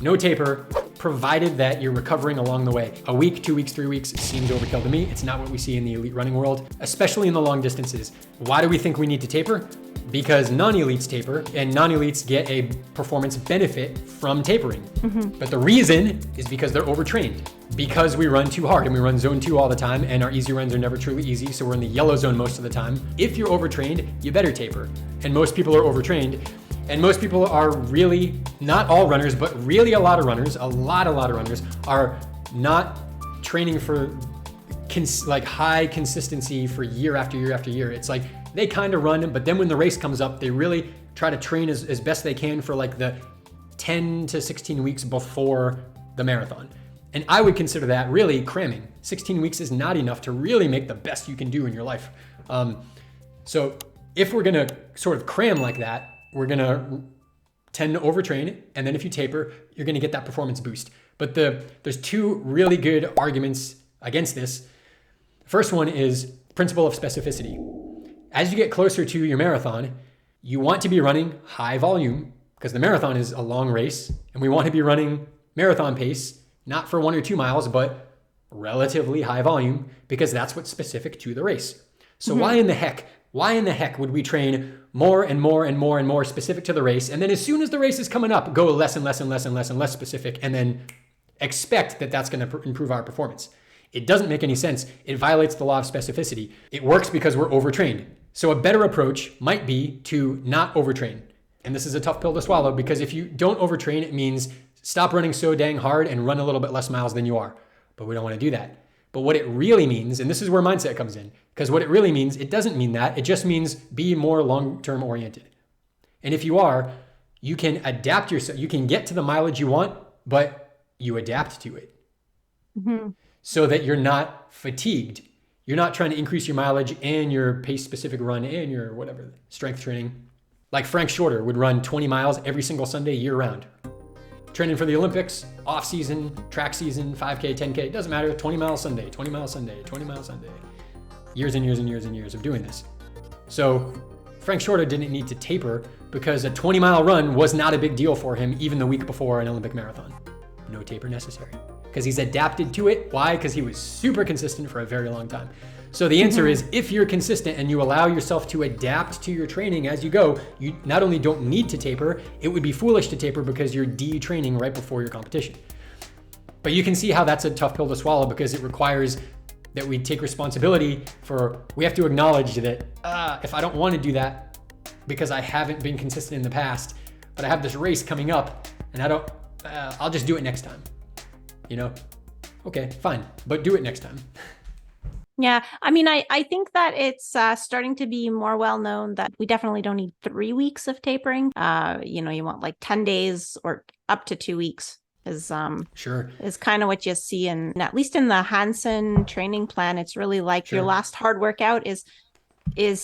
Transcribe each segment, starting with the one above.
no taper, provided that you're recovering along the way. A week, 2 weeks, 3 weeks seems overkill to me. It's not what we see in the elite running world, especially in the long distances. Why do we think we need to taper? Because non-elites taper, and non-elites get a performance benefit from tapering. But the reason is because they're overtrained. Because we run too hard and we run zone 2 all the time, and our easy runs are never truly easy, so we're in the yellow zone most of the time. If you're overtrained, you better taper. And most people are overtrained. And most people are really, not all runners, but really a lot of runners are not training for like high consistency for year after year after year. It's like they kind of run, but then when the race comes up, they really try to train as best they can for like the 10 to 16 weeks before the marathon. And I would consider that really cramming. 16 weeks is not enough to really make the best you can do in your life. So if we're gonna sort of cram like that, we're gonna tend to overtrain, and then if you taper, you're gonna get that performance boost. But there's two really good arguments against this. First one is principle of specificity. As you get closer to your marathon, you want to be running high volume because the marathon is a long race, and we want to be running marathon pace, not for 1 or 2 miles, but relatively high volume because that's what's specific to the race. So why in the heck would we train more and more and more and more specific to the race, and then as soon as the race is coming up, go less and less and less and less and less specific, and then expect that that's going to improve our performance? It doesn't make any sense. It violates the law of specificity. It works because we're overtrained. So a better approach might be to not overtrain. And this is a tough pill to swallow because if you don't overtrain, it means stop running so dang hard and run a little bit less miles than you are. But we don't want to do that. But what it really means, and this is where mindset comes in, because what it really means, it doesn't mean that. It just means be more long-term oriented. And if you are, you can adapt yourself. You can get to the mileage you want, but you adapt to it. So that you're not fatigued. You're not trying to increase your mileage and your pace-specific run and your whatever, strength training. Like Frank Shorter would run 20 miles every single Sunday year-round. Training for the Olympics, off-season, track season, 5K, 10K, it doesn't matter, 20 miles Sunday, 20 miles Sunday, 20 miles Sunday. Years and years and years and years of doing this. So Frank Shorter didn't need to taper because a 20-mile run was not a big deal for him even the week before an Olympic marathon. No taper necessary. Because he's adapted to it. Why? Because he was super consistent for a very long time. So the answer is, if you're consistent and you allow yourself to adapt to your training as you go, you not only don't need to taper, it would be foolish to taper because you're de-training right before your competition. But you can see how that's a tough pill to swallow because it requires that we take responsibility for, we have to acknowledge that if I don't want to do that because I haven't been consistent in the past, but I have this race coming up and I don't, I'll just do it next time. You know, okay, fine, but do it next time. Yeah, I mean, I think that it's starting to be more well known that we definitely don't need 3 weeks of tapering. You want like 10 days or up to 2 weeks is kind of what you see in, at least in the Hansen training plan. It's really like your last hard workout is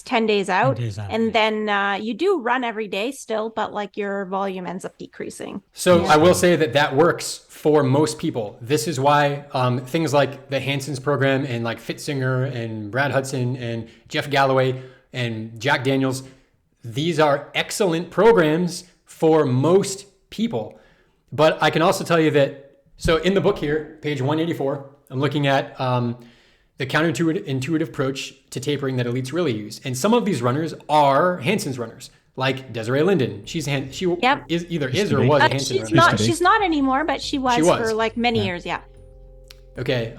10 days out. 10 days out. And then you do run every day still, but like your volume ends up decreasing. So I will say that works for most people. This is why things like the Hansen's program and like Fitzinger and Brad Hudson and Jeff Galloway and Jack Daniels, these are excellent programs for most people. But I can also tell you that, so in the book here, page 184, I'm looking at the counterintuitive approach to tapering that elites really use. And some of these runners are Hansen's runners, like Desiree Linden. She either is or was a Hansen runner. She's not anymore, but she was for like many years. Yeah. Okay.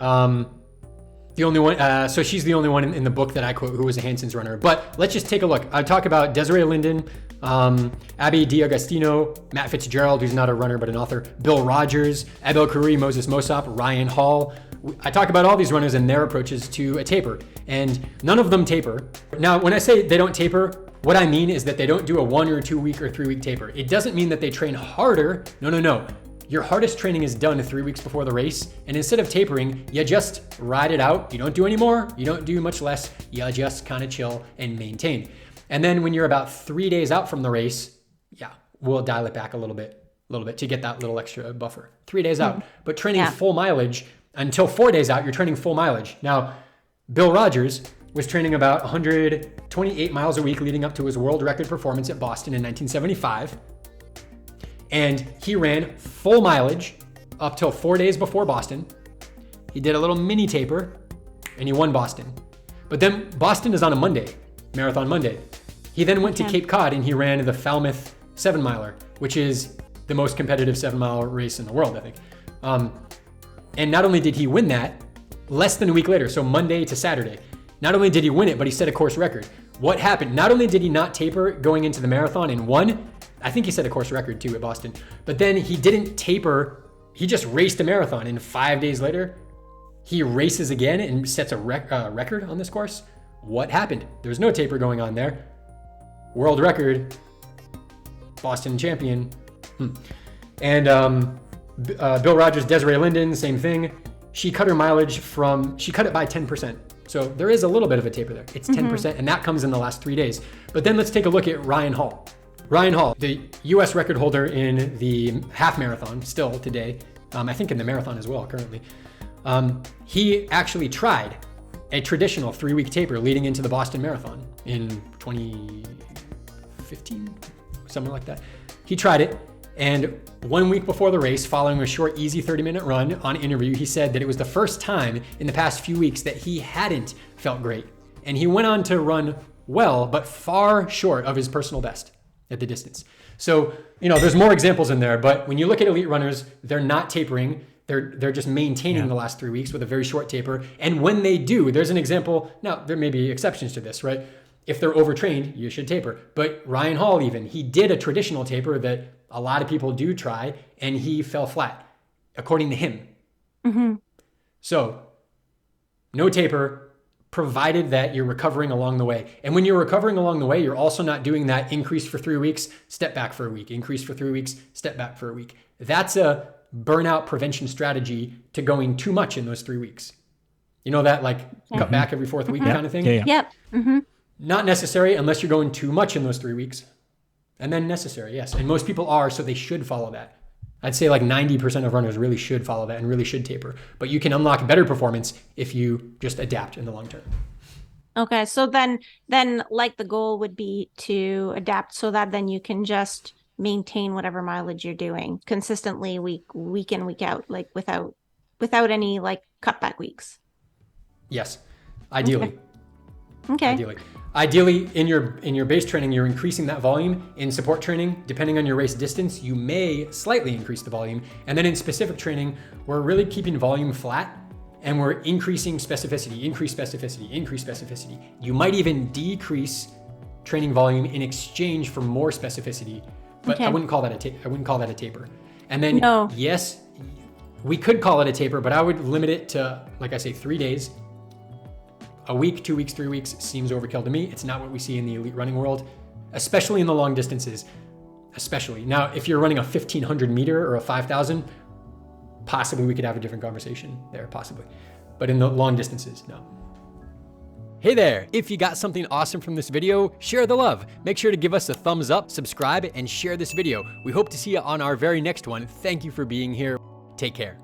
The only one, so she's the only one in the book that I quote who was a Hansen's runner. But let's just take a look. I talk about Desiree Linden, Abby D'Agostino, Matt Fitzgerald, who's not a runner but an author, Bill Rodgers, Abel Khoury, Moses Mosop, Ryan Hall. I talk about all these runners and their approaches to a taper, and none of them taper. Now, when I say they don't taper, what I mean is that they don't do a 1 or 2 week or 3 week taper. It doesn't mean that they train harder. No. Your hardest training is done 3 weeks before the race, and instead of tapering, you just ride it out. You don't do any more, you don't do much less, you just kind of chill and maintain. And then when you're about 3 days out from the race, we'll dial it back a little bit to get that little extra buffer. 3 days out, but training full mileage until 4 days out, you're training full mileage. Now, Bill Rodgers was training about 128 miles a week leading up to his world record performance at Boston in 1975. And he ran full mileage up till 4 days before Boston. He did a little mini taper and he won Boston. But then Boston is on a Monday, Marathon Monday. He then went to Cape Cod and he ran the Falmouth 7 miler, which is the most competitive 7-mile race in the world, I think. And not only did he win that, less than a week later, so Monday to Saturday, not only did he win it, but he set a course record. What happened? Not only did he not taper going into the marathon and won, I think he set a course record too at Boston, but then he didn't taper, he just raced a marathon, and 5 days later, he races again and sets a record on this course. What happened? There's no taper going on there. World record, Boston champion. And Bill Rodgers, Desiree Linden, same thing. She cut her mileage she cut it by 10%. So there is a little bit of a taper there. It's 10%, and that comes in the last 3 days. But then let's take a look at Ryan Hall. Ryan Hall, the US record holder in the half marathon still today. I think in the marathon as well currently. He actually tried a traditional 3-week taper leading into the Boston Marathon in 2015, something like that. He tried it, and 1 week before the race, following a short, easy 30-minute run on interview, he said that it was the first time in the past few weeks that he hadn't felt great. And he went on to run well, but far short of his personal best at the distance. So, there's more examples in there, but when you look at elite runners, they're not tapering. They're just maintaining the last 3 weeks with a very short taper. And when they do, there's an example. Now, there may be exceptions to this, right? If they're overtrained, you should taper. But Ryan Hall he did a traditional taper that a lot of people do try, and he fell flat, according to him. So, no taper, provided that you're recovering along the way. And when you're recovering along the way, you're also not doing that increase for 3 weeks, step back for a week, increase for 3 weeks, step back for a week. That's a burnout prevention strategy to going too much in those 3 weeks. You know that, cut back every 4th week kind of thing? Yep. Not necessary unless you're going too much in those 3 weeks. And then necessary, yes. And most people are, so they should follow that. I'd say 90% of runners really should follow that and really should taper. But you can unlock better performance if you just adapt in the long term. Okay, so then the goal would be to adapt so that then you can just maintain whatever mileage you're doing consistently week in, week out, without any cutback weeks. Yes, ideally. Okay. Ideally, in your base training, you're increasing that volume. In support training, depending on your race distance, you may slightly increase the volume. And then in specific training, we're really keeping volume flat, and we're increasing specificity, increase specificity, increase specificity. You might even decrease training volume in exchange for more specificity, but I wouldn't call that a taper. And then yes, we could call it a taper, but I would limit it to, 3 days. A week, 2 weeks, 3 weeks seems overkill to me. It's not what we see in the elite running world, especially in the long distances. Now, if you're running a 1,500 meter or a 5,000, possibly we could have a different conversation there, possibly. But in the long distances, no. Hey there, if you got something awesome from this video, share the love. Make sure to give us a thumbs up, subscribe, and share this video. We hope to see you on our very next one. Thank you for being here. Take care.